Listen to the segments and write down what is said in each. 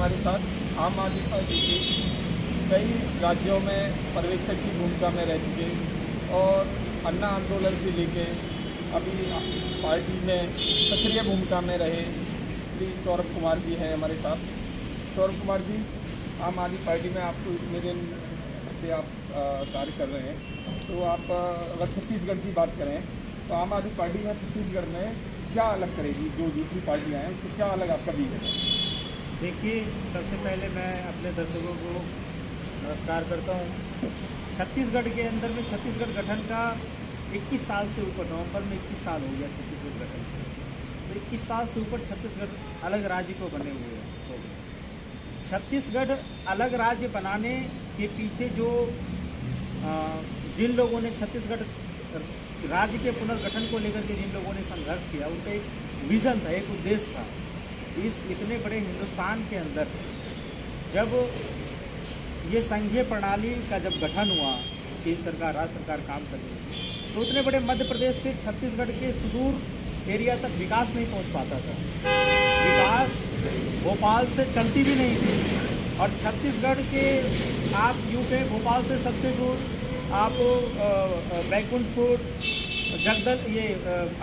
हमारे साथ आम आदमी पार्टी के कई राज्यों में पर्यवेक्षक की भूमिका में रह चुके और अन्ना आंदोलन से लेके अभी पार्टी में सक्रिय भूमिका में रहे श्री सौरभ कुमार जी हैं हमारे साथ। सौरभ कुमार जी, आम आदमी पार्टी में आपको इतने दिन से आप कार्य कर रहे हैं, तो आप अगर छत्तीसगढ़ की बात करें तो आम आदमी पार्टी में छत्तीसगढ़ में क्या अलग करेगी जो दूसरी पार्टियां हैं, उससे क्या अलग आपका विजन है? देखिए, सबसे पहले मैं अपने दर्शकों को नमस्कार करता हूँ। छत्तीसगढ़ के अंदर में छत्तीसगढ़ गठन का 21 साल से ऊपर, नवंबर में 21 साल हो गया छत्तीसगढ़ गठन का। तो 21 साल से ऊपर छत्तीसगढ़ अलग राज्य को बने हुए हो गए। छत्तीसगढ़ अलग राज्य बनाने के पीछे जो जिन लोगों ने छत्तीसगढ़ राज्य के पुनर्गठन को लेकर के जिन लोगों ने संघर्ष किया, उनका एक विज़न था, एक उद्देश्य था। इस इतने बड़े हिंदुस्तान के अंदर जब ये संघीय प्रणाली का जब गठन हुआ, केंद्र सरकार राज्य सरकार काम कर रही थी, तो उतने बड़े मध्य प्रदेश से छत्तीसगढ़ के सुदूर एरिया तक विकास नहीं पहुंच पाता था। विकास भोपाल से चलती भी नहीं थी। और छत्तीसगढ़ के आप यूँ के भोपाल से सबसे दूर आप बैकुंठपुर, जगदल, ये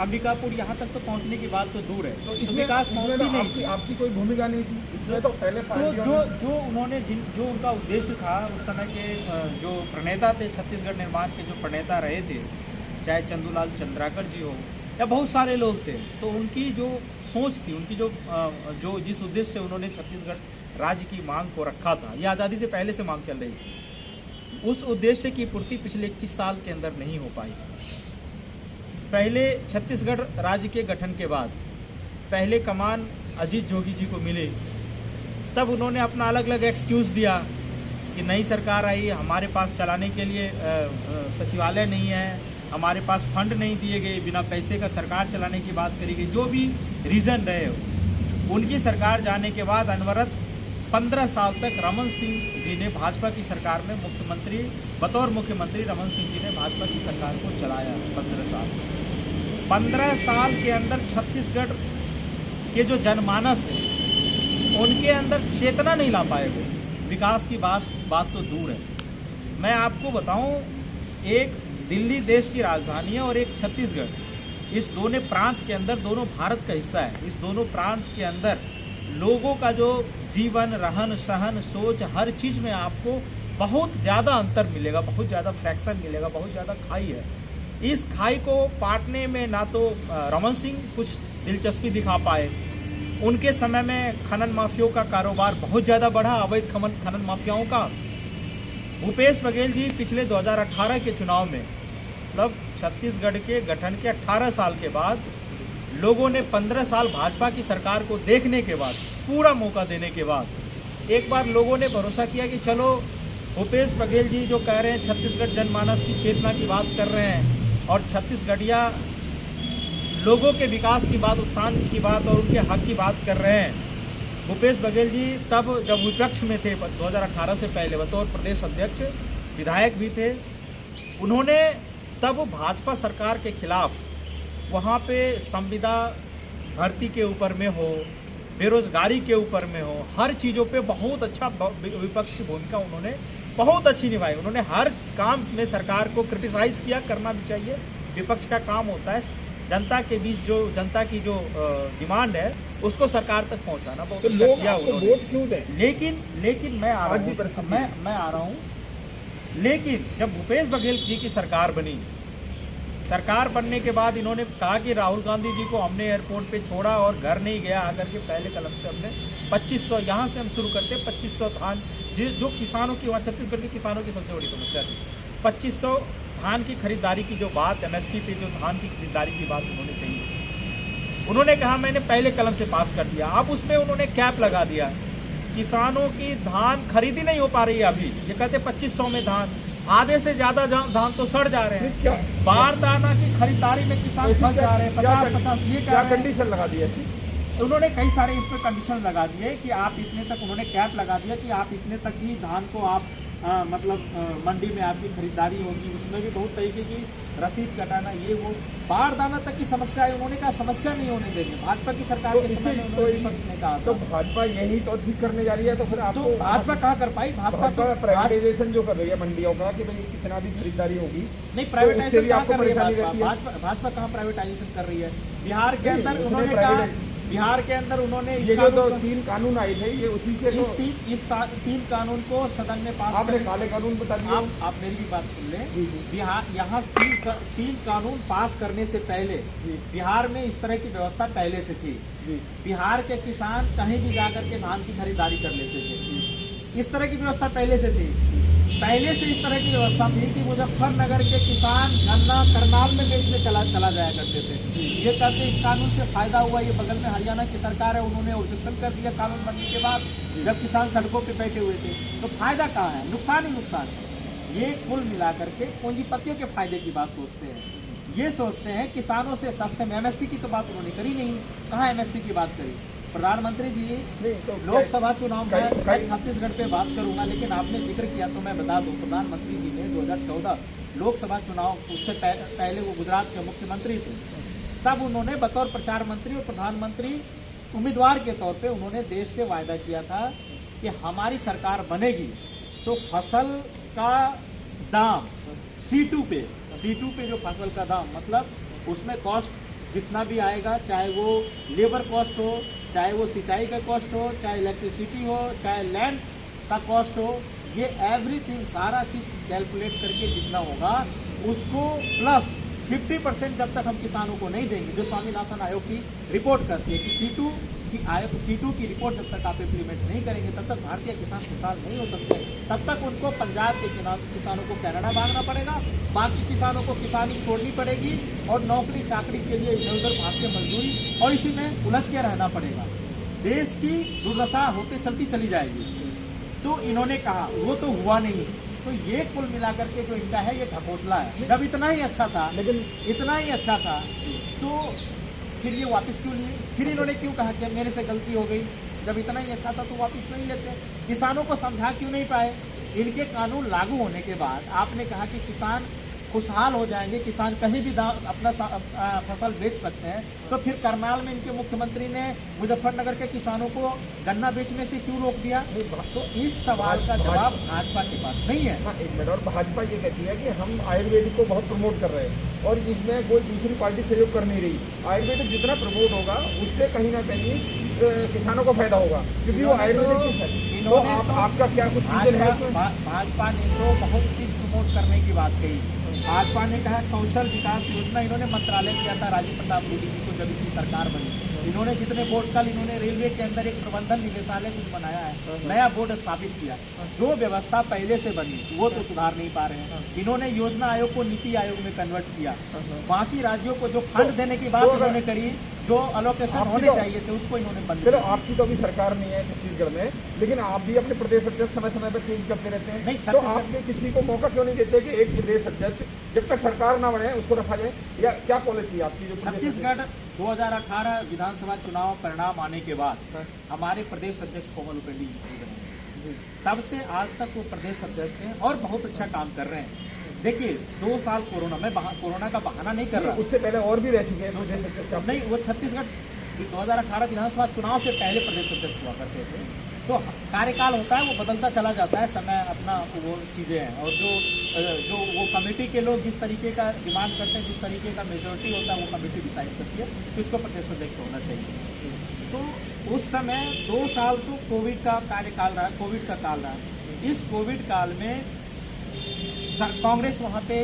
अंबिकापुर, यहाँ तक तो पहुँचने की बात तो दूर है। तो इसमें विकास पहुँचती नहीं थी। आपकी कोई भूमिका नहीं थी इसमें? तो पहले जो उन्होंने जो उनका उद्देश्य था, उस समय के जो प्रणेता थे, छत्तीसगढ़ निर्माण के जो प्रणेता रहे थे, चाहे चंदूलाल चंद्राकर जी हो या बहुत सारे लोग थे, तो उनकी जो सोच थी, उनकी जो जिस उद्देश्य से उन्होंने छत्तीसगढ़ राज्य की मांग को रखा था, ये आज़ादी से पहले से मांग चल रही थी, उस उद्देश्य की पूर्ति पिछले 21 साल के अंदर नहीं हो पाई। पहले छत्तीसगढ़ राज्य के गठन के बाद पहले कमान अजीत जोगी जी को मिले, तब उन्होंने अपना अलग अलग एक्सक्यूज़ दिया कि नई सरकार आई, हमारे पास चलाने के लिए सचिवालय नहीं है, हमारे पास फंड नहीं दिए गए, बिना पैसे का सरकार चलाने की बात करी गई। जो भी रीज़न रहे, उनकी सरकार जाने के बाद अनवरत 15 साल तक रमन सिंह जी ने भाजपा की सरकार में बतौर मुख्यमंत्री रमन सिंह जी ने भाजपा की सरकार को चलाया 15 साल। 15 साल के अंदर छत्तीसगढ़ के जो जनमानस है, उनके अंदर चेतना नहीं ला पाए वो। विकास की बात तो दूर है। मैं आपको बताऊं, एक दिल्ली देश की राजधानी है और एक छत्तीसगढ़, इस दोनों प्रांत के अंदर, दोनों भारत का हिस्सा है। इस दोनों प्रांत के अंदर लोगों का जो जीवन, रहन सहन, सोच, हर चीज़ में आपको बहुत ज़्यादा अंतर मिलेगा, बहुत ज़्यादा फ्रैक्शन मिलेगा, बहुत ज़्यादा खाई है। इस खाई को पाटने में ना तो रमन सिंह कुछ दिलचस्पी दिखा पाए। उनके समय में खनन माफियाओं का कारोबार बहुत ज़्यादा बढ़ा, अवैध खनन माफियाओं का। भूपेश बघेल जी पिछले 2018 के चुनाव में, मतलब छत्तीसगढ़ के गठन के 18 साल के बाद, लोगों ने 15 साल भाजपा की सरकार को देखने के बाद, पूरा मौका देने के बाद, एक बार लोगों ने भरोसा किया कि चलो भूपेश बघेल जी जो कह रहे हैं, छत्तीसगढ़ जनमानस की चेतना की बात कर रहे हैं और छत्तीसगढ़िया लोगों के विकास की बात, उत्थान की बात और उनके हक की बात कर रहे हैं। भूपेश बघेल जी तब जब विपक्ष में थे 2018 से पहले, बतौर प्रदेश अध्यक्ष, विधायक भी थे, उन्होंने तब भाजपा सरकार के खिलाफ वहाँ पे संविदा भर्ती के ऊपर में हो, बेरोजगारी के ऊपर में हो, हर चीज़ों पे बहुत अच्छा विपक्ष की भूमिका उन्होंने बहुत अच्छी निभाई। उन्होंने हर काम में सरकार को क्रिटिसाइज़ किया, करना भी चाहिए, विपक्ष का काम होता है। जनता के बीच जो जनता की जो डिमांड है उसको सरकार तक पहुंचाना, बहुत अच्छा किया उन्होंने। वोट क्यों दें? लेकिन मैं आ रहा हूँ, लेकिन जब भूपेश बघेल जी की सरकार बनी, सरकार बनने के बाद इन्होंने कहा कि राहुल गांधी जी को हमने एयरपोर्ट पे छोड़ा और घर नहीं गया आकर के पहले कदम से हमने 2500, यहाँ से हम शुरू करते 2500 धान, जो किसानों की, वहाँ छत्तीसगढ़ के किसानों की सबसे बड़ी समस्या थी, 2500 धान की खरीदारी की जो बात, MSP पे जो धान की खरीदारी की बात उन्होंने कही। उन्होंने कहा मैंने पहले कलम से पास कर दिया। अब उसमें उन्होंने कैप लगा दिया, किसानों की धान खरीदी नहीं हो पा रही है अभी। ये कहते 2500 में धान, आधे से ज़्यादा धान तो सड़ जा रहे हैं। बारदाना की खरीदारी में किसान फंस जा रहे हैं, 50-50। ये क्या कंडीशन लगा दिया? उन्होंने कई सारे इस पर कंडीशन लगा दिए कि आप इतने तक, उन्होंने कैप लगा दिया कि आप इतने तक ही धान को आप मंडी में आपकी खरीदारी होगी, उसमें भी बहुत तरीके की रसीद कटाना, ये वो बारदाना तक की समस्या है। उन्होंने कहा समस्या नहीं होने देंगे। भाजपा की सरकार के समय में उन्होंने विपक्ष ने कहा तो था। भाजपा यही तो ठीक करने जा रही है, तो फिर तो आपको भाजपा कहाँ कर पाई? भाजपा तो प्राइवेटाइजेशन जो कर रही है मंडियों का कि भाई कितना भी खरीदारी होगी, नहीं, प्राइवेटाइजेशन कहाँ आपको कर रही है परेशानी भाजपा? रहती है। भाजपा कहाँ प्राइवेटाइजेशन कर रही है? बिहार के अंदर उसने उन्होंने कहा, प्राइवेटाइज- बिहार के अंदर उन्होंने इस ये जो कानून को, 3 कानून आए थे ये उसी से इस तीन कानून को सदन में पास आपने करने- काले कानून बता दिए। आप मेरी भी बात सुन लें। जी, जी। बिहार यहाँ तीन कानून पास करने से पहले जी। बिहार में इस तरह की व्यवस्था पहले से थी। जी बिहार के किसान कहीं भी जाकर के धान की खरीदारी कर लेते थे। इस तरह की व्यवस्था पहले से थी। पहले से इस तरह की व्यवस्था थी कि मुजफ्फरनगर के किसान गन्ना करनाल में बेचने चला जाया करते थे। ये कहते इस कानून से फायदा हुआ, ये बगल में हरियाणा की सरकार है, उन्होंने ऑब्जेक्शन कर दिया कानून बनने के बाद, जब किसान सड़कों पे बैठे हुए थे। तो फायदा कहाँ है? नुकसान ही नुकसान है। ये कुल मिलाकर के पूंजीपतियों के फायदे की बात सोचते हैं। ये सोचते हैं किसानों से सस्ते में, एमएसपी की तो बात उन्होंने करी नहीं। कहाँ एमएसपी की बात करी? प्रधानमंत्री जी, नहीं तो लोकसभा चुनाव में मैं कई- छत्तीसगढ़ पे बात करूंगा, लेकिन आपने जिक्र किया तो मैं बता दूं, प्रधानमंत्री जी ने 2014 लोकसभा चुनाव, उससे पहले वो गुजरात के मुख्यमंत्री थे, तब उन्होंने बतौर प्रचार मंत्री और प्रधानमंत्री उम्मीदवार के तौर पे उन्होंने देश से वायदा किया था कि हमारी सरकार बनेगी तो फसल का दाम C2 पे जो फसल का दाम, मतलब उसमें कॉस्ट जितना भी आएगा, चाहे वो लेबर कॉस्ट हो, चाहे वो सिंचाई का कॉस्ट हो, चाहे इलेक्ट्रिसिटी हो, चाहे लैंड का कॉस्ट हो, ये एवरीथिंग सारा चीज़ कैलकुलेट करके जितना होगा उसको प्लस 50% जब तक हम किसानों को नहीं देंगे, जो स्वामीनाथन आयोग की रिपोर्ट करती है कि C2 की रिपोर्ट जब तक आप इम्प्लीमेंट नहीं करेंगे तब तक भारतीय किसान खुशहाल नहीं हो सकते। तब तक उनको पंजाब के किसानों को कनाडा भागना पड़ेगा, बाकी किसानों को किसानी छोड़नी पड़ेगी और नौकरी चाकरी के लिए इधर उधर भाग के मजदूरी और इसी में उलझ के रहना पड़ेगा। देश की दुर्दशा होते चलती चली जाएगी। तो इन्होंने कहा, वो तो हुआ नहीं। तो ये कुल मिलाकर के जो इनका है ये ढकोसला है। जब इतना ही अच्छा था, लेकिन इतना ही अच्छा था, तो फिर ये वापस क्यों लिए? फिर इन्होंने क्यों कहा कि मेरे से गलती हो गई? जब इतना ही अच्छा था तो वापस नहीं लेते। किसानों को समझा क्यों नहीं पाए? इनके कानून लागू होने के बाद आपने कहा कि किसान खुशहाल हो जाएंगे, किसान कहीं भी अपना फसल बेच सकते हैं, तो फिर करनाल में इनके मुख्यमंत्री ने मुजफ्फरनगर के किसानों को गन्ना बेचने से क्यों रोक दिया? तो इस सवाल का जवाब भाजपा के पास नहीं है। हाँ, एक मिनट। और भाजपा ये कहती है कि हम आयुर्वेदिक को बहुत प्रमोट कर रहे हैं और इसमें कोई दूसरी पार्टी सहयोग कर नहीं रही। आयुर्वेदिक जितना प्रमोट होगा उससे कहीं ना कहीं किसानों को फायदा होगा, क्योंकि वो आयुर्वेदिक है। तो आपका क्या कुछ भाजपा ने तो बहुत चीज़ प्रमोट करने की बात कही। भाजपा ने कहा कौशल विकास योजना, इन्होंने मंत्रालय किया था राजीव प्रताप रूडी जी को जब इनकी सरकार बनी। इन्होंने जितने बोर्ड, कल इन्होंने रेलवे के अंदर एक प्रबंधन निदेशालय कुछ बनाया है, नया बोर्ड स्थापित किया। जो व्यवस्था पहले से बनी वो तो सुधार नहीं पा रहे हैं। इन्होंने योजना आयोग को नीति आयोग में कन्वर्ट किया। बाकी राज्यों को जो फंड देने की बात इन्होंने करी, जो अलोकेशन होने चाहिए थे उसको इन्होंने बंद चलो, आपकी तो अभी सरकार नहीं है छत्तीसगढ़ में, लेकिन आप भी अपने प्रदेश अध्यक्ष समय समय पर चेंज करते रहते हैं। नहीं, तो आपने किसी को मौका क्यों नहीं देते कि एक प्रदेश अध्यक्ष जब तक सरकार ना बने उसको रखा जाए, या क्या पॉलिसी है आपकी? जो छत्तीसगढ़ 2018 विधानसभा चुनाव परिणाम आने के बाद हमारे प्रदेश अध्यक्ष कोमल उपेंद्र जी बने, तब से आज तक वो प्रदेश अध्यक्ष हैं और बहुत अच्छा काम कर रहे हैं। देखिए 2 साल कोरोना में, कोरोना का बहाना नहीं कर रहा, उससे पहले और भी रह चुके हैं प्रदेश अध्यक्ष। नहीं, वो छत्तीसगढ़ 2018 विधानसभा चुनाव से पहले प्रदेश अध्यक्ष हुआ करते थे। तो कार्यकाल होता है, वो बदलता चला जाता है, समय अपना वो चीज़ें हैं। और जो वो कमेटी के लोग जिस तरीके का डिमांड करते हैं, जिस तरीके का मेजोरिटी होता है, वो कमेटी डिसाइड करती है कि इसको प्रदेश अध्यक्ष होना चाहिए। तो उस समय 2 साल तो कोविड का कार्यकाल रहा, कोविड का काल रहा। इस कोविड काल में कांग्रेस वहाँ पे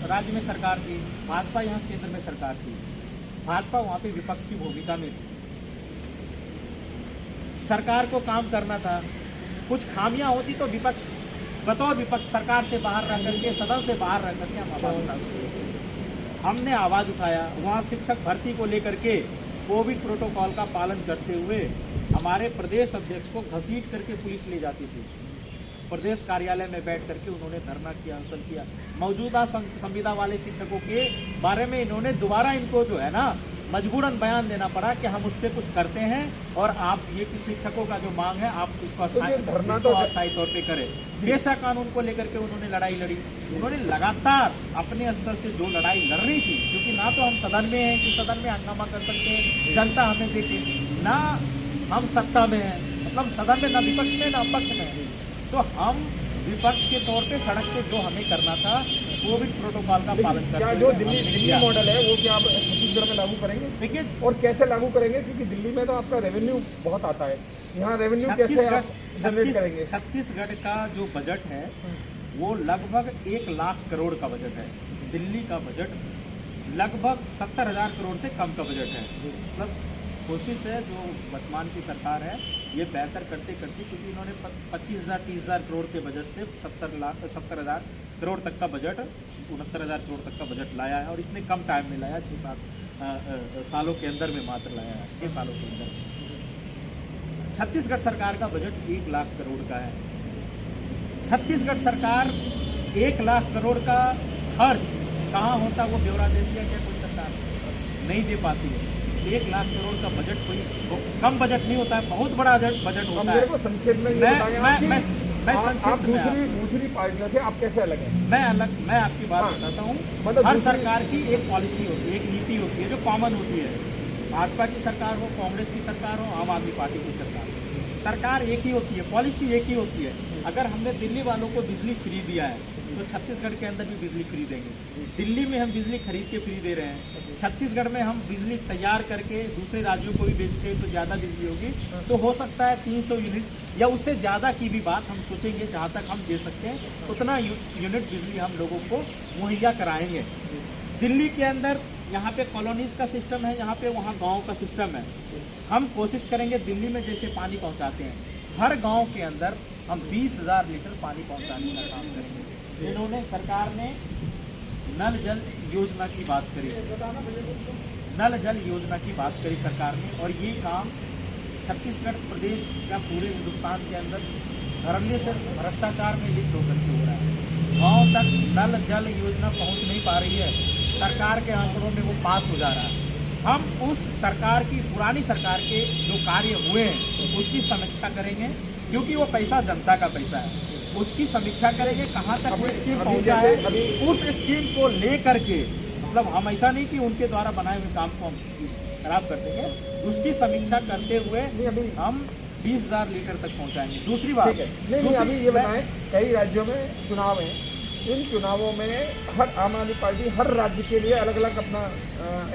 राज्य में सरकार थी, भाजपा यहाँ केंद्र में सरकार थी। भाजपा वहाँ पे विपक्ष की भूमिका में थी, सरकार को काम करना था। कुछ खामियां होती तो विपक्ष, बतौर विपक्ष सरकार से बाहर रह करके, सदन से बाहर रह करके हम आवाज़ उठा सकते। हमने आवाज़ उठाया। वहाँ शिक्षक भर्ती को लेकर के कोविड प्रोटोकॉल का पालन करते हुए हमारे प्रदेश अध्यक्ष को घसीट करके पुलिस ले जाती थी। प्रदेश कार्यालय में बैठ करके उन्होंने धरना किया, अनशन किया। मौजूदा संविदा वाले शिक्षकों के बारे में इन्होंने दोबारा इनको जो है ना मजबूरन बयान देना पड़ा कि हम उस पर कुछ करते हैं और आप ये कि शिक्षकों का जो मांग है आप उसको अस्थायी तौर पे करें। पेशा कानून को लेकर के उन्होंने लड़ाई लड़ी। उन्होंने लगातार अपने स्तर से जो लड़ाई लड़ रही थी, क्योंकि ना तो हम सदन में हैं कि सदन में हंगामा कर सकते हैं, जनता हमें देखे, ना हम सत्ता में हैं, मतलब सदन में ना विपक्ष में ना अपक्ष में, तो हम विपक्ष के तौर पे सड़क से जो हमें करना था कोविड प्रोटोकॉल का पालन करते हुए जो दिल्ली मॉडल है वो क्या आप छत्तीसगढ़ में लागू करेंगे? देखिए, और कैसे लागू करेंगे, क्योंकि दिल्ली में तो आपका रेवेन्यू बहुत आता है, यहाँ रेवेन्यू कैसे आप जनरेट करेंगे? छत्तीसगढ़ का जो बजट है वो लगभग 1 लाख करोड़ का बजट है। दिल्ली का बजट लगभग 70,000 करोड़ से कम का बजट है। मतलब कोशिश है जो वर्तमान की सरकार है ये बेहतर करते करते, क्योंकि इन्होंने 25,000-30,000 करोड़ के बजट से 70,000 करोड़ तक का बजट, 69,000 करोड़ तक का बजट लाया है, और इतने कम टाइम में लाया, 6-7 सालों के अंदर में मात्र लाया है, 6 सालों के अंदर। छत्तीसगढ़ सरकार का बजट 1 लाख करोड़ का है। छत्तीसगढ़ सरकार 1 लाख करोड़ का खर्च कहाँ होता वो ब्यौरा दे दिया क्या कोई सरकार? नहीं दे पाती है। 1 लाख करोड़ का बजट कोई कम बजट नहीं होता है, बहुत बड़ा बजट होता है। संक्षेप में मैं संक्षिप्त में दूसरी पार्टियों से आप कैसे अलग हैं? मैं आपकी बात बताता हूँ। मतलब हर सरकार की एक पॉलिसी होती है, एक नीति होती है जो कॉमन होती है। भाजपा की सरकार हो, कांग्रेस की सरकार हो, आम आदमी पार्टी की सरकार हो, सरकार एक ही होती है, पॉलिसी एक ही होती है। अगर हमने दिल्ली वालों को बिजली फ्री दिया है तो छत्तीसगढ़ के अंदर भी बिजली फ्री देंगे। दिल्ली में हम बिजली खरीद के फ्री दे रहे हैं, छत्तीसगढ़ में हम बिजली तैयार करके दूसरे राज्यों को भी बेचते हैं तो ज़्यादा बिजली होगी, तो हो सकता है 300 यूनिट या उससे ज़्यादा की भी बात हम सोचेंगे। जहाँ तक हम दे सकते हैं उतना यूनिट बिजली हम लोगों को मुहैया कराएंगे। दिल्ली के अंदर यहाँ पे कॉलोनीज का सिस्टम है, यहाँ पे वहाँ गाँव का सिस्टम है। हम कोशिश करेंगे दिल्ली में जैसे पानी पहुँचाते हैं, हर गाँव के अंदर हम 20,000 लीटर पानी पहुँचाने का काम करेंगे। इन्होंने सरकार ने नल जल योजना की बात करी, नल जल योजना की बात करी सरकार ने, और ये काम छत्तीसगढ़ प्रदेश या पूरे हिंदुस्तान के अंदर धड़ल्ले से भ्रष्टाचार में लिप्त होकर के हो रहा है। गाँव तक नल जल योजना पहुँच नहीं पा रही है, सरकार के आंकड़ों में वो पास हो जा रहा है। हम उस सरकार की, पुरानी सरकार के जो कार्य हुए हैं उसकी समीक्षा करेंगे, क्योंकि वो पैसा जनता का पैसा है, उसकी समीक्षा करेंगे कहाँ तक वो स्कीम पहुँचा है। उस स्कीम को ले करके, मतलब हम ऐसा नहीं कि उनके द्वारा बनाए हुए काम को हम खराब कर देंगे, उसकी समीक्षा करते हुए हम 20,000 लीटर तक पहुँचाएंगे। दूसरी बात नहीं, अभी ये बताएं, कई राज्यों में चुनाव हैं, इन चुनावों में हर आम आदमी पार्टी हर राज्य के लिए अलग अलग अपना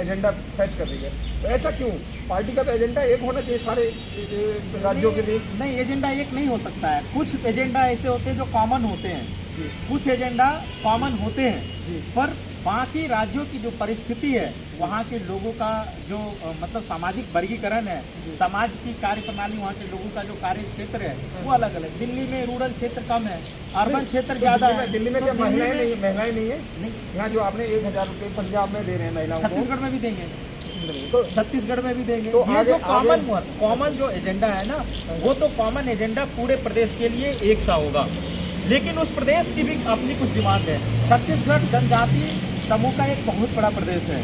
एजेंडा सेट कर रही है, तो ऐसा क्यों? पार्टी का तो एजेंडा एक होना चाहिए सारे राज्यों के लिए। नहीं, एजेंडा एक नहीं हो सकता है। कुछ एजेंडा ऐसे होते हैं जो कॉमन होते हैं, कुछ एजेंडा कॉमन होते हैं, पर बाकी राज्यों की जो परिस्थिति है, वहाँ के लोगों का जो मतलब सामाजिक वर्गीकरण है, समाज की कार्य प्रणाली, वहाँ के लोगों का जो कार्य क्षेत्र है वो अलग अलग। दिल्ली में रूरल क्षेत्र कम है, अर्बन क्षेत्र ज़्यादा है। दिल्ली में क्या महिलाएं नहीं है? नहीं, यहाँ जो आपने 1,000 रुपये पंजाब में दे रहे हैं महिलाओं को, छत्तीसगढ़ में भी देंगे, तो छत्तीसगढ़ में भी देंगे। तो ये जो कॉमन जो एजेंडा है ना, वो तो कॉमन एजेंडा पूरे प्रदेश के लिए एक सा होगा, लेकिन उस प्रदेश की भी अपनी कुछ डिमांड है। छत्तीसगढ़ जनजाति समूह का एक बहुत बड़ा प्रदेश है,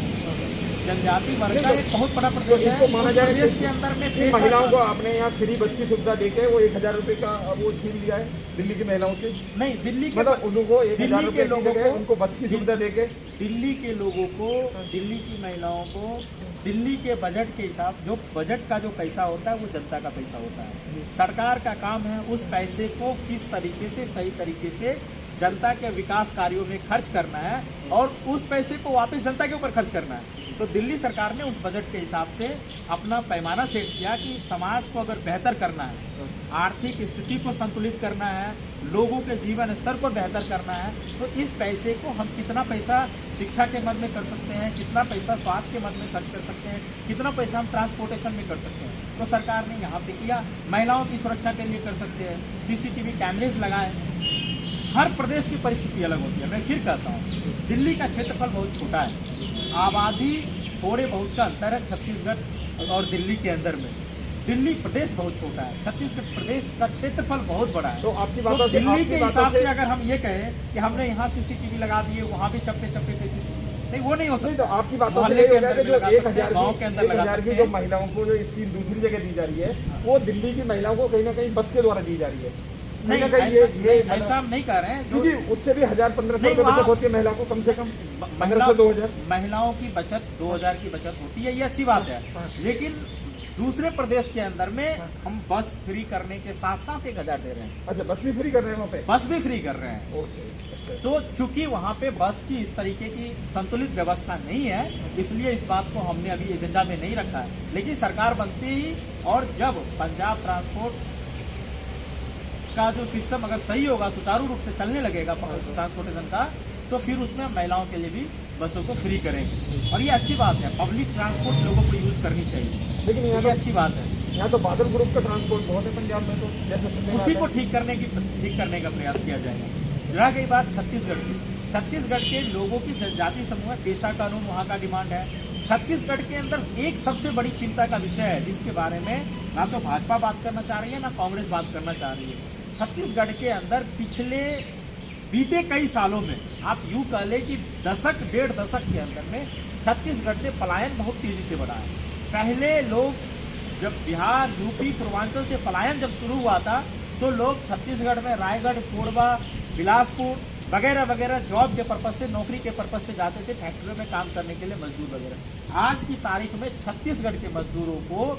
जनजाति वर्ग का एक बहुत बड़ा प्रदेश है। इसको माना जाए प्रदेश के अंदर में महिलाओं को आपने यहाँ फ्री बस की सुविधा देके वो 1,000 रुपये का वो छीन लिया है दिल्ली की महिलाओं से। नहीं, दिल्ली के मतलब उनको 1,000 रुपये के लोगों को उनको बस की सुविधा देके, दिल्ली के लोगों को, दिल्ली की महिलाओं को, दिल्ली के बजट के हिसाब, जो बजट का जो पैसा होता है वो जनता का पैसा होता है। सरकार का काम है उस पैसे को किस तरीके से, सही तरीके से जनता के विकास कार्यों में खर्च करना है और उस पैसे को वापस जनता के ऊपर खर्च करना है। तो दिल्ली सरकार ने उस बजट के हिसाब से अपना पैमाना सेट किया कि समाज को अगर बेहतर करना है, आर्थिक स्थिति को संतुलित करना है, लोगों के जीवन स्तर को बेहतर करना है, तो इस पैसे को हम कितना पैसा शिक्षा के मद में कर सकते हैं, कितना पैसा स्वास्थ्य के मद में खर्च कर सकते हैं, कितना पैसा हम ट्रांसपोर्टेशन में कर सकते हैं। तो सरकार ने यहाँ पे किया। महिलाओं की सुरक्षा के लिए कर सकते हैं, CCTV कैमरेज लगाए। हर प्रदेश की परिस्थिति अलग होती है। मैं फिर कहता हूँ, दिल्ली का क्षेत्रफल बहुत छोटा है, आबादी थोड़े बहुत का अंतर है छत्तीसगढ़ और दिल्ली के अंदर में। दिल्ली प्रदेश बहुत छोटा है, छत्तीसगढ़ प्रदेश का क्षेत्रफल बहुत बड़ा है। तो आपकी बात तो दिल्ली के हिसाब से अगर हम ये कहें कि हमने यहाँ CCTV लगा दिए, वहाँ भी चप्पे चप्पे पे नहीं वो नहीं हो नहीं सकता। तो आपकी बातों से मोहल्ले ये के हो गया अंदर कि भी जो लगा सकते हैं, गाँव के अंदर लगा 1000 सकते की जो हैं। महिलाओं को जो स्कीम दूसरी जगह दी जा रही है, वो दिल्ली की महिलाओं को कहीं ना कहीं बस के द्वारा दी जा रही है। नहीं कहीं ना कहीं ऐसा हम नहीं कह रहे हैं। जो क्योंकि उससे भी 1000-1500 नहीं, रुपये वहाँ- बचत होती है महिलाओं को, कम से कम 1500 2000। महिलाओं की बचत 2000 की बचत होती है, ये अच्छी बात है। हाँ। लेकिन दूसरे प्रदेश के अंदर में हाँ। हम बस फ्री करने के साथ साथ 1000 दे रहे हैं, अच्छा, बस भी फ्री कर रहे हैं वहाँ पे? बस भी फ्री कर रहे हैं। ओके, अच्छा। तो चूंकि वहाँ पे बस की इस तरीके की संतुलित व्यवस्था नहीं है, इसलिए इस बात को हमने अभी एजेंडा में नहीं रखा है। लेकिन सरकार बनती ही और जब पंजाब ट्रांसपोर्ट का जो सिस्टम अगर सही होगा, सुचारू रूप से चलने लगेगा ट्रांसपोर्टेशन का, तो फिर उसमें महिलाओं के लिए भी बसों को फ्री करेंगे। और ये अच्छी बात है, पब्लिक ट्रांसपोर्ट लोगों को यूज करनी चाहिए, लेकिन यहाँ ये तो अच्छी बात है। यहाँ तो बादल ग्रुप का ट्रांसपोर्ट बहुत है पंजाब में, तो जैसे सुनने में उसी आता को है। ठीक करने का प्रयास किया जाएगा। रह गई बात छत्तीसगढ़ की, छत्तीसगढ़ के लोगों की जनजाति समूह है, पेशा कानून वहाँ का डिमांड है। छत्तीसगढ़ के अंदर एक सबसे बड़ी चिंता का विषय है, जिसके बारे में ना तो भाजपा बात करना चाह रही है, ना कांग्रेस बात करना चाह रही है। छत्तीसगढ़ के अंदर पिछले बीते कई सालों में, आप यूँ कह लें कि डेढ़ दशक के अंदर में छत्तीसगढ़ से पलायन बहुत तेजी से बढ़ा है। पहले लोग जब बिहार, यूपी, पूर्वांचल से पलायन जब शुरू हुआ था, तो लोग छत्तीसगढ़ में रायगढ़, कोरबा, बिलासपुर वगैरह वगैरह जॉब के पर्पज से, नौकरी के पर्पज से जाते थे, फैक्ट्रियों में काम करने के लिए मजदूर वगैरह। आज की तारीख में छत्तीसगढ़ के मजदूरों को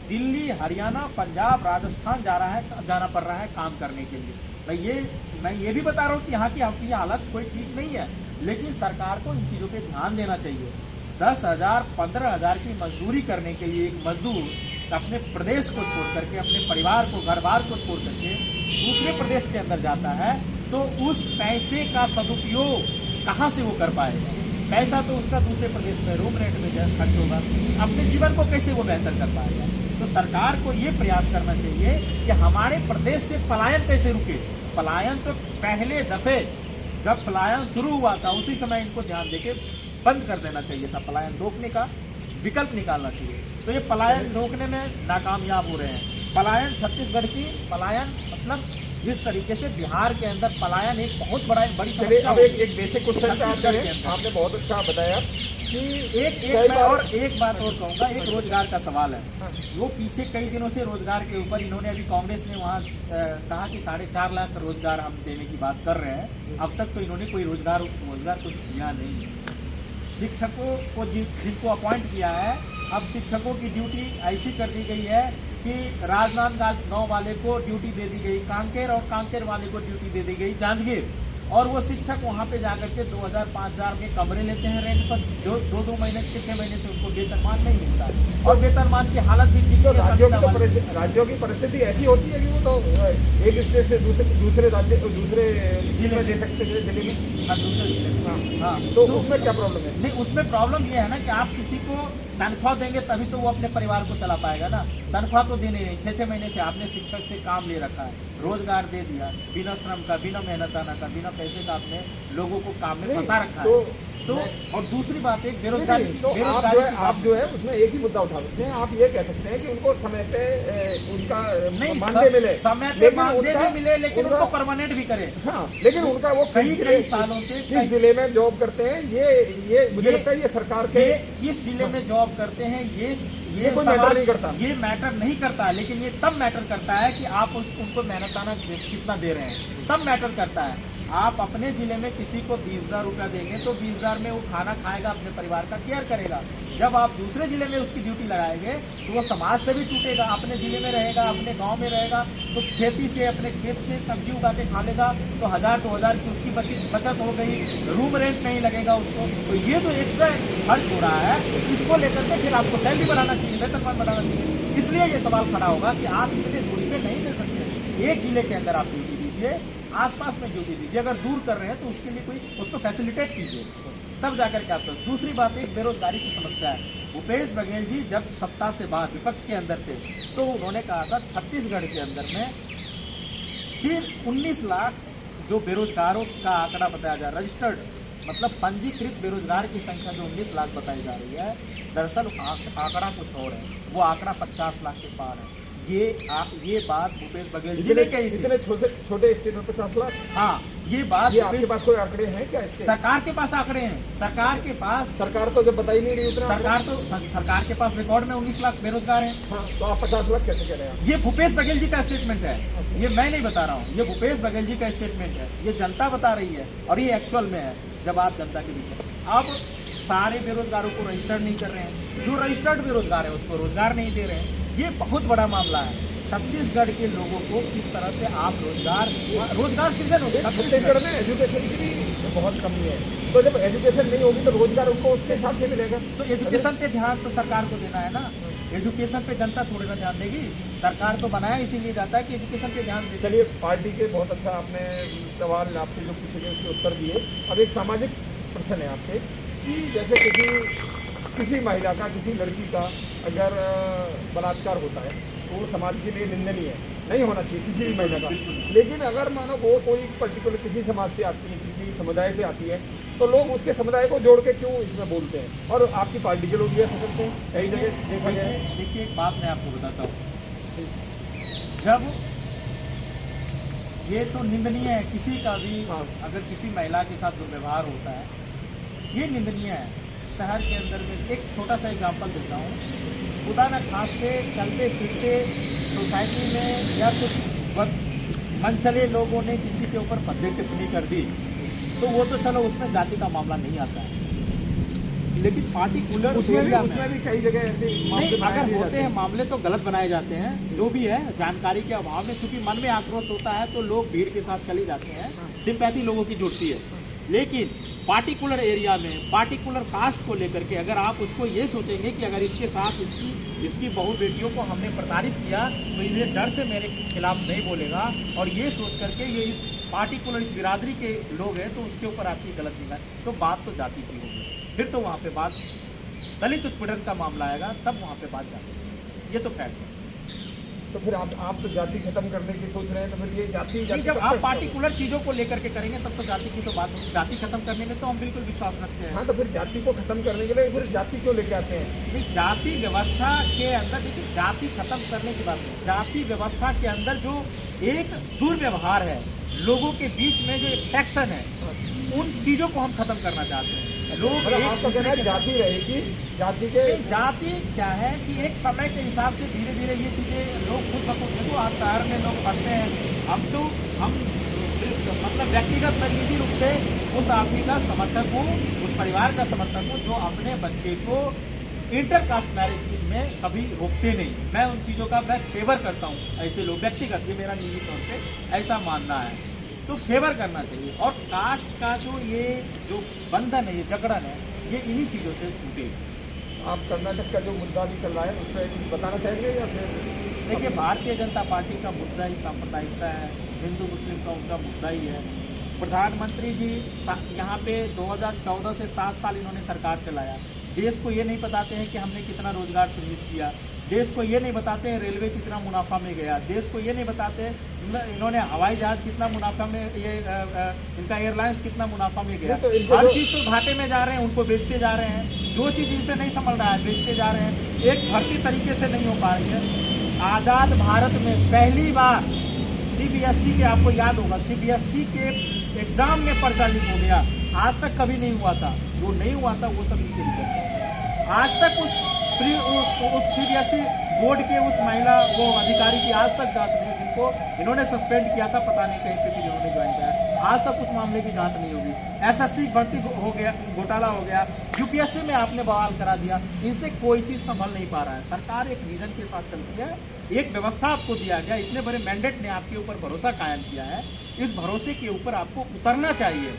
दिल्ली, हरियाणा, पंजाब, राजस्थान जाना पड़ रहा है काम करने के लिए। मैं ये भी बता रहा हूँ कि यहाँ की हालत कोई ठीक नहीं है, लेकिन सरकार को इन चीज़ों पे ध्यान देना चाहिए। 10,000, 15,000 की मजदूरी करने के लिए एक मजदूर अपने प्रदेश को छोड़ करके, अपने परिवार को, घर बार को छोड़ करके दूसरे प्रदेश के अंदर जाता है, तो उस पैसे का सदुपयोग कहाँ से वो कर पाएगा? पैसा तो उसका दूसरे प्रदेश में रूम रेंट में खर्च होगा, अपने जीवन को कैसे वो बेहतर कर पाएगा? तो सरकार को ये प्रयास करना चाहिए कि हमारे प्रदेश से पलायन कैसे रुके। पलायन तो पहले दफे जब पलायन शुरू हुआ था, उसी समय इनको ध्यान देके बंद कर देना चाहिए था, पलायन रोकने का विकल्प निकालना चाहिए। तो ये पलायन रोकने में नाकामयाब हो रहे हैं। पलायन छत्तीसगढ़ की पलायन मतलब जिस तरीके से बिहार के अंदर पलायन एक बहुत बड़ी चलिए, समस्या अब है। एक बेसिक क्वेश्चन पे आते हैं। आपने बहुत अच्छा बताया कि एक बात और कहूँगा, एक रोजगार का सवाल है। हाँ। वो पीछे कई दिनों से रोजगार के ऊपर इन्होंने, अभी कांग्रेस ने वहाँ कहा कि 4.5 लाख रोजगार हम देने की बात कर रहे हैं। अब तक तो इन्होंने कोई रोजगार कुछ दिया नहीं है। शिक्षकों को जिनको अपॉइंट किया है, अब शिक्षकों की ड्यूटी ऐसी कर दी गई है कि राजनांदगांव वाले को ड्यूटी दे दी गई कांकेर, और कांकेर वाले को ड्यूटी दे दी गई जांजगीर, और वो शिक्षक वहाँ पे जाकर के 2,000-5,000 के कमरे लेते हैं रेंट पर। 2 महीने से 6 महीने से उनको वेतनमान नहीं मिलता है, और वेतनमान की हालत भी ठीक तो है। राज्यों की परिस्थिति ऐसी होती है कि वो तो एक स्टेट से दूसरे राज्य, दूसरे जिले में दे सकते हैं, जिले में। हाँ, दूसरे जिले में। हाँ, तो उसमें क्या प्रॉब्लम है? नहीं, उसमें प्रॉब्लम ये है ना कि आप किसी को तनख्वाह देंगे तभी तो वो अपने परिवार को चला पाएगा ना। तनख्वाह तो देने नहीं, 6-6 महीने से आपने शिक्षक से काम ले रखा है, रोजगार दे दिया, बिना श्रम का, बिना मेहनताना का, बिना पैसे का आपने लोगों को काम में फंसा रखा है। तो और दूसरी बात एक बेरोजगारी तो आप जो है उसमें एक ही मुद्दा उठा सकते हैं। आप ये कह सकते हैं कि उनको समय पे उनका मानदेय मिले, समय पे मानदेय भी मिले, लेकिन उनको परमानेंट भी करे। हाँ, लेकिन उनका वो कई सालों से किस जिले में जॉब करते हैं, ये मुझे लगता है ये सरकार के किस जिले में जॉब करते हैं ये कोई मैटर नहीं करता। ये मैटर नहीं करता, लेकिन ये तब मैटर करता है कि आप उनको मेहनताना कितना दे रहे हैं, तब मैटर करता है। आप अपने ज़िले में किसी को 20,000 रुपया देंगे तो 20,000 में वो खाना खाएगा, अपने परिवार का केयर करेगा। जब आप दूसरे ज़िले में उसकी ड्यूटी लगाएंगे तो वो समाज से भी टूटेगा, अपने ज़िले में रहेगा, अपने गांव में रहेगा, तो खेती से, अपने खेत से सब्जी उगा के खा लेगा, तो 1,000-2,000 की उसकी बचत हो गई, रूम रेंट नहीं लगेगा उसको। तो ये जो एक्स्ट्रा खर्च हो रहा है, इसको लेकर के फिर आपको सैलरी बढ़ाना चाहिए, वेतनमान बढ़ाना चाहिए। इसलिए ये सवाल खड़ा होगा कि आप इतने दूरी पे नहीं दे सकते। एक ज़िले के अंदर आप ड्यूटी दीजिए, आसपास में ड्यूटी दीजिए। अगर दूर कर रहे हैं तो उसके लिए कोई उसको फैसिलिटेट कीजिए, तब जाकर के आप। दूसरी बात, एक बेरोजगारी की समस्या है। भूपेश बघेल जी जब सत्ता से बाहर विपक्ष के अंदर थे, तो उन्होंने कहा था छत्तीसगढ़ के अंदर में सिर्फ 19 लाख जो बेरोजगारों का आंकड़ा बताया जा रहा है, रजिस्टर्ड मतलब पंजीकृत बेरोजगार की संख्या जो 19 लाख बताई जा रही है, दरअसल आंकड़ा कुछ और है। वो आंकड़ा 50 लाख के पार है। ये बात भूपेश बघेल जी ने कही थी। इतने छोटे स्टेट में 50 लाख। हाँ, ये बात ये आपके पास कोई आंकड़े हैं क्या इसके? सरकार के पास आंकड़े हैं। सरकार के पास, सरकार तो जब बता ही नहीं रही उतना। सरकार के पास रिकॉर्ड में 19 लाख बेरोजगार हैं। हाँ, तो आप 50 लाख कैसे कह रहे हैं? ये भूपेश बघेल जी का स्टेटमेंट है, ये मैं नहीं बता रहा हूँ, ये भूपेश बघेल जी का स्टेटमेंट है, ये जनता बता रही है और ये एक्चुअल में है। जब आप जनता के बीच हैं, अब सारे बेरोजगारों को रजिस्टर्ड नहीं कर रहे हैं, जो रजिस्टर्ड बेरोजगार है उसको रोजगार नहीं दे रहे हैं। ये बहुत बड़ा मामला है। छत्तीसगढ़ के लोगों को किस तरह से आप रोजगार सृजन हो। छत्तीसगढ़ में एजुकेशन की भी बहुत कमी है, तो जब एजुकेशन नहीं होगी तो रोजगार उनको उसके हिसाब से मिलेगा। तो एजुकेशन पे ध्यान तो सरकार को देना है ना, एजुकेशन पे जनता थोड़ी ना ध्यान देगी। सरकार तो बनाया इसीलिए जाता है कि एजुकेशन पे ध्यान दे। चलिए, पार्टी के बहुत अच्छा आपने सवाल आपसे जो पूछे गए उसके उत्तर दिए। अब एक सामाजिक प्रश्न है आपसे कि जैसे किसी महिला का, किसी लड़की का अगर बलात्कार होता है तो वो समाज के लिए निंदनीय है, नहीं होना चाहिए किसी भी महिला का। लेकिन अगर मानो वो कोई पर्टिकुलर किसी समाज से आती है, किसी समुदाय से आती है, तो लोग उसके समुदाय को जोड़ के क्यों इसमें बोलते हैं? और आपकी पार्टी के लोग भी ऐसा करते हैं, कई जगह देखा गया है। देखिए, एक बात मैं आपको बताता हूँ, जब ये तो निंदनीय है किसी का भी, अगर किसी महिला के साथ दुर्व्यवहार होता है, ये निंदनीय है। शहर के अंदर में एक छोटा सा एग्जांपल देता हूँ, खुदा न खास्ते चलते फिरते सोसाइटी में या कुछ मनचले लोगों ने किसी के ऊपर भद्दी टिप्पणी कर दी, तो वो तो चलो उसमें जाति का मामला नहीं आता है। लेकिन पार्टिकुलर एरिया में भी कई जगह ऐसे नहीं, अगर होते हैं मामले तो गलत बनाए जाते हैं, जो भी है जानकारी के अभाव में। चूंकि मन में आक्रोश होता है तो लोग भीड़ के साथ चले जाते हैं, सिंपैथी लोगों की जुड़ती है। लेकिन पार्टिकुलर एरिया में पार्टिकुलर कास्ट को लेकर के अगर आप उसको ये सोचेंगे कि अगर इसके साथ इसकी बहू बेटियों को हमने प्रताड़ित किया तो ये डर से मेरे खिलाफ नहीं बोलेगा, और ये सोच करके ये इस पार्टिकुलर इस बिरादरी के लोग हैं, तो उसके ऊपर आपकी गलत निगाह, तो बात तो जाति की होगी। फिर तो वहाँ पे बात दलित उत्पीड़न का मामला आएगा, तब वहाँ पे बात जाती। ये तो फैक्ट है। तो फिर आप तो जाति खत्म करने की सोच रहे हैं, तो फिर ये जाति जब आप पार्टिकुलर चीज़ों को लेकर के करेंगे तब तो जाति की तो बात होगी। जाति खत्म करने में तो हम बिल्कुल विश्वास रखते हैं। हाँ, तो फिर जाति को खत्म करने के लिए फिर जाति क्यों लेके आते हैं? जाति व्यवस्था के अंदर देखिए, जाति खत्म करने की बात नहीं, जाति व्यवस्था के अंदर जो एक दुर्व्यवहार है, लोगों के बीच में जो एक फैक्शन है, उन चीज़ों को हम खत्म करना चाहते हैं। लोग आपका कहना है जाति रहेगी, जाति के जाति क्या है कि एक समय के हिसाब से धीरे धीरे ये चीज़ें लोग खुद ब खुद, देखो आज शहर में लोग पढ़ते हैं, हम मतलब व्यक्तिगत मैं निजी रूप से उस आदमी का समर्थक हूँ, उस परिवार का समर्थक हूँ जो अपने बच्चे को इंटरकास्ट मैरिज में कभी रोकते नहीं। मैं उन चीज़ों का मैं फेवर करता हूँ। ऐसे लोग व्यक्तिगत, ये मेरा निजी तौर पे ऐसा मानना है, तो फेवर करना चाहिए। और कास्ट का जो बंधन है, ये जकड़न है, ये इन्हीं चीज़ों से टूटे। आप कर्नाटक का जो मुद्दा भी चल रहा है उस पर कुछ बताना चाहेंगे या फिर? देखिए, भारतीय जनता पार्टी का मुद्दा ही सांप्रदायिकता है, हिंदू मुस्लिम का उनका मुद्दा ही है। प्रधानमंत्री जी यहाँ पे 2014 से 7 साल इन्होंने सरकार चलाया, देश को ये नहीं बताते हैं कि हमने कितना रोजगार सृजित किया, देश को ये नहीं बताते हैं रेलवे कितना मुनाफा में गया, देश को ये नहीं बताते हैं इन्होंने हवाई जहाज कितना मुनाफा में, ये इनका एयरलाइंस कितना मुनाफा में गया। हर चीज़ तो घाटे में जा रहे हैं, उनको बेचते जा रहे हैं। जो चीज़ इनसे नहीं संभल रहा है बेचते जा रहे हैं। एक भर्ती तरीके से नहीं हो पा रही है। आज़ाद भारत में पहली बार CBSE के, आपको याद होगा, CBSE के एग्ज़ाम में पर्चा लीक हो गया। आज तक कभी नहीं हुआ था, जो नहीं हुआ था वो सब इनके रिजल्ट। आज तक उस CBSE बोर्ड के उस महिला वो अधिकारी की आज तक जांच नहीं, जिनको इन्होंने सस्पेंड किया था, पता नहीं कहीं पे भी जिन्होंने ज्वाइन किया, आज तक उस मामले की जांच नहीं होगी। SSC भर्ती हो गया, घोटाला हो गया, UPSC में आपने बवाल करा दिया। इनसे कोई चीज़ संभल नहीं पा रहा है। सरकार एक विजन के साथ चलती है, एक व्यवस्था आपको दिया गया, इतने बड़े मैंडेट ने आपके ऊपर भरोसा कायम किया है, इस भरोसे के ऊपर आपको उतरना चाहिए।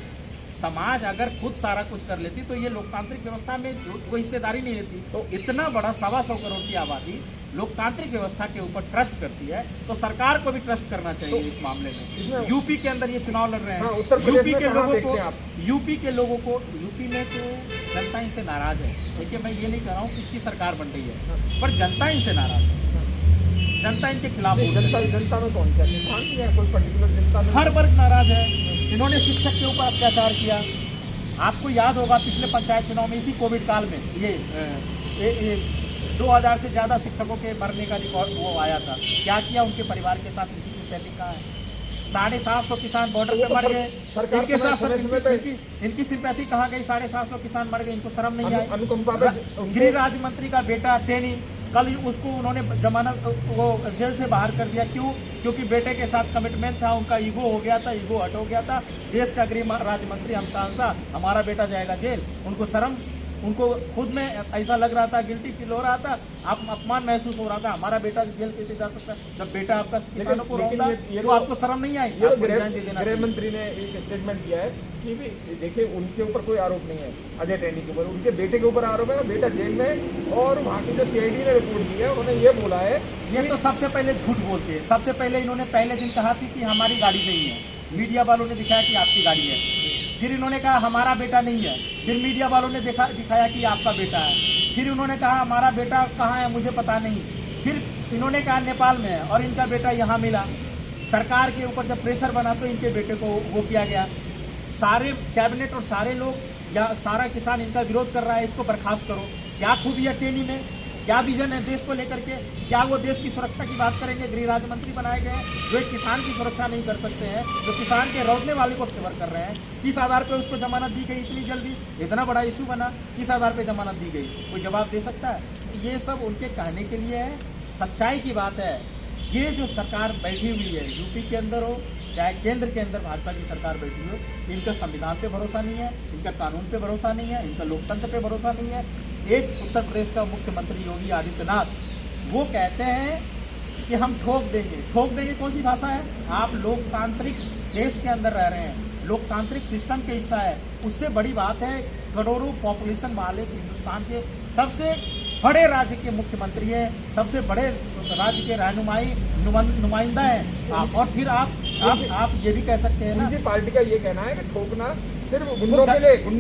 समाज अगर खुद सारा कुछ कर लेती तो ये लोकतांत्रिक व्यवस्था में कोई हिस्सेदारी नहीं लेती। तो इतना बड़ा 125 करोड़ की आबादी लोकतांत्रिक व्यवस्था के ऊपर ट्रस्ट करती है, तो सरकार को भी ट्रस्ट करना चाहिए। तो इस मामले में यूपी के अंदर ये चुनाव लड़ रहे हैं, यूपी के लोगों को यूपी में तो जनता इनसे नाराज है। देखिए, मैं ये नहीं कह रहा हूँ कि इसकी सरकार बन रही है, पर जनता इनसे नाराज है, जनता इनके खिलाफ। जनता में कौन क्या है? कोई पर्टिकुलर जनता में हर वर्ग नाराज है। इन्होंने शिक्षक के ऊपर अत्याचार किया, आपको याद होगा पिछले पंचायत चुनाव में, इसी कोविड काल में ये 2000 से ज़्यादा शिक्षकों के मरने का रिकॉर्ड वो आया था। क्या किया उनके परिवार के साथ? इनकी सिंपैथी कहाँ है? 750 किसान बॉर्डर पे मर गए, इनके साथ इनकी सिंपैथी कहाँ गई? 750 किसान मर गए, इनको शर्म नहीं आई? गृह राज्य मंत्री का बेटा टेनी, कल उसको उन्होंने जमानत वो जेल से बाहर कर दिया। क्यों? क्योंकि बेटे के साथ कमिटमेंट था, उनका ईगो हो गया था, ईगो हट हो गया था। देश का गृह राज्य मंत्री हम सांसद, हमारा बेटा जाएगा जेल, उनको शर्म, उनको खुद में ऐसा लग रहा था, गिल्टी फील हो रहा था, आप अपमान महसूस हो रहा था, हमारा बेटा जेल कैसे जा सकता है? जब बेटा आपका किसानों को रोका तो आपको शर्म नहीं आई? गृह मंत्री ने एक स्टेटमेंट दिया है कि भी देखिए उनके ऊपर कोई आरोप नहीं है, अजय टैनी के ऊपर, उनके बेटे के ऊपर आरोप है, बेटा जेल में। और वहाँ की जो CID ने रिपोर्ट दी है उन्होंने ये बोला है, ये तो सबसे पहले झूठ बोलते हैं। सबसे पहले इन्होंने पहले दिन कहा थी कि हमारी गाड़ी नहीं है, मीडिया वालों ने दिखाया कि आपकी गाड़ी है। फिर इन्होंने कहा हमारा बेटा नहीं है, फिर मीडिया वालों ने दिखाया कि आपका बेटा है। फिर उन्होंने कहा हमारा बेटा कहाँ है मुझे पता नहीं। फिर इन्होंने कहा नेपाल में है और इनका बेटा यहाँ मिला। सरकार के ऊपर जब प्रेशर बना तो इनके बेटे को वो किया गया। सारे कैबिनेट और सारे लोग या सारा किसान इनका विरोध कर रहा है, इसको बर्खास्त करो। क्या खूबी है टेनी में? क्या विजन है देश को लेकर के? क्या वो देश की सुरक्षा की बात करेंगे? गृह राज्य मंत्री बनाए गए हैं जो एक किसान की सुरक्षा नहीं कर सकते हैं, जो किसान के रोकने वाले को फेवर कर रहे हैं। किस आधार पे उसको जमानत दी गई इतनी जल्दी? इतना बड़ा इशू बना, किस आधार पे जमानत दी गई? कोई जवाब दे सकता है? ये सब उनके कहने के लिए है, सच्चाई की बात है। ये जो सरकार बैठी हुई है, यूपी के अंदर हो चाहे केंद्र के अंदर भाजपा की सरकार बैठी हो, इनका संविधान पे भरोसा नहीं है, इनका कानून पे भरोसा नहीं है, इनका लोकतंत्र पे भरोसा नहीं है। एक उत्तर प्रदेश का मुख्यमंत्री योगी आदित्यनाथ वो कहते हैं कि हम ठोक देंगे। ठोक देंगे कौन सी भाषा है? आप लोकतांत्रिक देश के अंदर रह रहे हैं, लोकतांत्रिक सिस्टम के हिस्सा है। उससे बड़ी बात है, करोड़ों पॉपुलेशन वाले हिंदुस्तान के सबसे बड़े राज्य के मुख्यमंत्री है, सबसे बड़े राज्य के नुमाइंदा है आप। और फिर आप ये भी कह सकते हैं ना, उनकी पार्टी का ये कहना है कि ठोकना सिर्फ गुंडों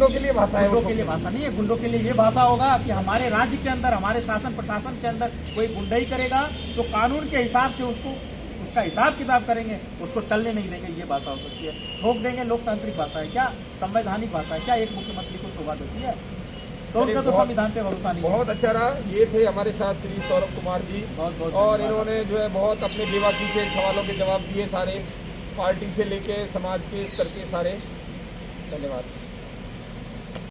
के लिए भाषा है। गुंडों के लिए भाषा नहीं है, गुंडों के लिए ये भाषा होगा कि हमारे राज्य के अंदर, हमारे शासन प्रशासन के अंदर कोई गुंडाई करेगा तो कानून के हिसाब से उसका हिसाब किताब करेंगे, उसको चलने नहीं देंगे, ये भाषा हो सकती है। ठोक देंगे लोकतांत्रिक भाषा है क्या? संवैधानिक भाषा है क्या? एक मुख्यमंत्री को शोभा देती है? तो उनका तो संविधान पे भरोसा नहीं है। बहुत अच्छा रहा। ये थे हमारे साथ श्री सौरभ कुमार जी, और इन्होंने जो है बहुत अपने बेबाकी से सवालों के जवाब दिए, सारे पार्टी से लेके समाज के स्तर के सारे। धन्यवाद।